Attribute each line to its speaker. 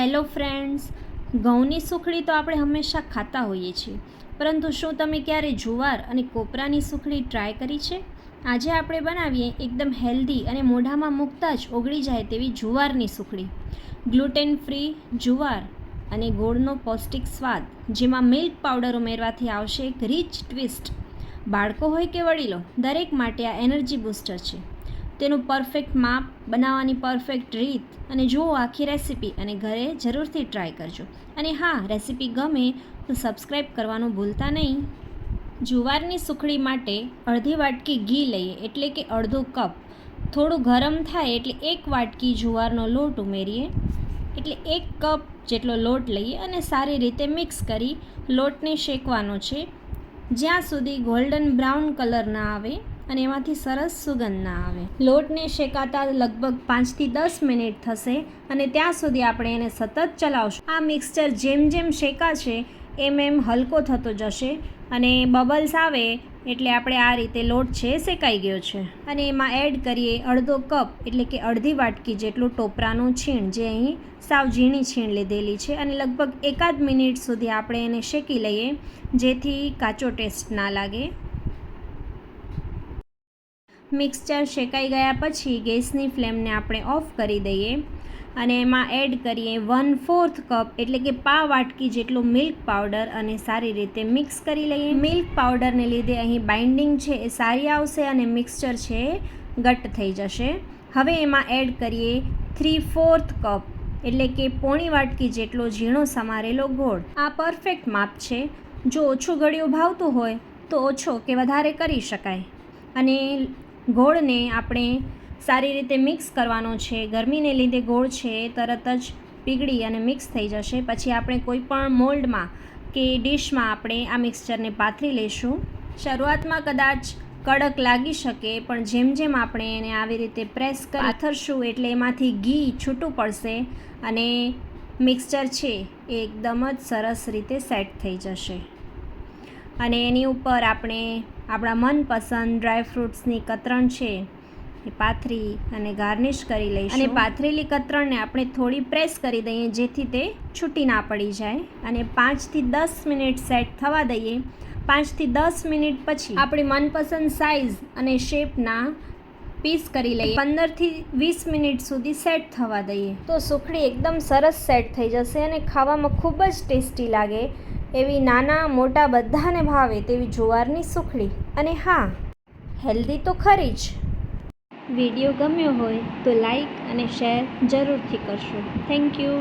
Speaker 1: Hello friends, ઘઉંની સુખડી તો આપણે હંમેશા ખાતા હોઈએ છીએ, પરંતુ શું તમે ક્યારે જુવાર અને કોપરાની સુખડી ટ્રાય કરી છે? આજે આપણે બનાવીએ એકદમ હેલ્ધી અને મોઢામાં મૂકતા જ ઓગળી જાય તેવી જુવારની સુખડી. ગ્લુટેન ફ્રી જુવાર અને ગોળનો પૌષ્ટિક સ્વાદ, જેમાં મિલ્ક પાવડર ઉમેરવાથી આવશે એક રીચ ટ્વિસ્ટ. બાળકો હોય કે વડીલો, દરેક માટે આ એનર્જી બૂસ્ટર છે. તેનું પરફેક્ટ માપ, બનાવવાની પરફેક્ટ રીત અને જુઓ આખી રેસીપી અને ઘરે જરૂરથી ટ્રાય કરજો. અને હા, રેસીપી ગમે તો સબસ્ક્રાઈબ કરવાનું ભૂલતા નહીં. જુવારની સુખડી માટે અડધી વાટકી ઘી લઈએ, એટલે કે અડધો કપ. થોડું ગરમ થાય એટલે 1 વાટકી જુવારનો લોટ ઉમેરીએ, એટલે 1 કપ જેટલો લોટ લઈએ અને સારી રીતે મિક્સ કરી લોટને શેકવાનો છે જ્યાં સુધી ગોલ્ડન બ્રાઉન કલર ના આવે અને એમાંથી સરસ સુગંધ ના આવે. લોટને શેકાતા લગભગ 5 થી 10 મિનિટ થશે અને ત્યાં સુધી આપણે એને સતત ચલાવશું. આ મિક્સચર જેમ જેમ શેકાશે એમ હલકો થતો જશે અને બબલ્સ આવે એટલે આપણે આ રીતે લોટ છે શેકાઈ ગયો છે. અને એમાં એડ કરીએ અડધો કપ એટલે કે અડધી વાટકી જેટલું ટોપરાનું છીણ, જે અહીં સાવ ઝીણી છીણ લીધેલી છે, અને લગભગ 1 મિનિટ સુધી આપણે એને શેકી લઈએ જેથી કાચો ટેસ્ટ ના લાગે. મિક્સચર શેકાઈ ગયા પછી ગેસની ફ્લેમને આપણે ઓફ કરી દઈએ અને એમાં એડ કરીએ 1/4 કપ એટલે કે પા વાટકી જેટલું મિલ્ક પાવડર અને સારી રીતે મિક્સ કરી લઈએ. મિલ્ક પાવડરને લીધે અહીં બાઇન્ડિંગ છે એ સારી આવશે અને મિક્સચર છે એ ઘટ્ટ થઈ જશે. હવે એમાં એડ કરીએ 3/4 કપ એટલે કે પોણી વાટકી જેટલો ઝીણો સમારેલો ગોળ. આ પરફેક્ટ માપ છે. જો ઓછું ગળ્યું ભાવતું હોય તો ઓછો કે વધારે કરી શકાય. અને ગોળને આપણે સારી રીતે મિક્સ કરવાનો છે. ગરમીને લીધે ગોળ છે તરત જ પીગળી અને મિક્સ થઈ જશે. પછી આપણે કોઈ પણ મોલ્ડમાં કે ડીશમાં આપણે આ મિક્સચરને પાથરી લઈશું. શરૂઆતમાં કદાચ કડક લાગી શકે, પણ જેમ જેમ આપણે એને આવી રીતે પ્રેસ કરી પાથરશું એટલે એમાંથી ઘી છૂટું પડશે અને મિક્સચર છે એ એકદમ જ સરસ રીતે સેટ થઈ જશે. અને એની ઉપર આપણે આપણા મનપસંદ ડ્રાયફ્રૂટ્સની કતરણ છે એ પાથરી અને ગાર્નિશ કરી લઈશું. અને પાથરેલી કતરણને આપણે થોડી પ્રેસ કરી દઈએ જેથી તે છૂટી ના પડી જાય. અને 5 થી 10 મિનિટ સેટ થવા દઈએ. 5 થી 10 મિનિટ પછી આપણી મનપસંદ સાઇઝ અને શેપના પીસ કરી લઈએ. 15 થી 20 મિનિટ સુધી સેટ થવા દઈએ તો સુખડી એકદમ સરસ સેટ થઈ જશે અને ખાવામાં ખૂબ જ ટેસ્ટી લાગે એવી નાના મોટા બધાને ભાવે તેવી જુવારની સુખડી. અને હા, હેલ્ધી તો ખરી જ. વિડીયો ગમ્યો હોય તો લાઈક અને શેર જરૂરથી કરશો. Thank you.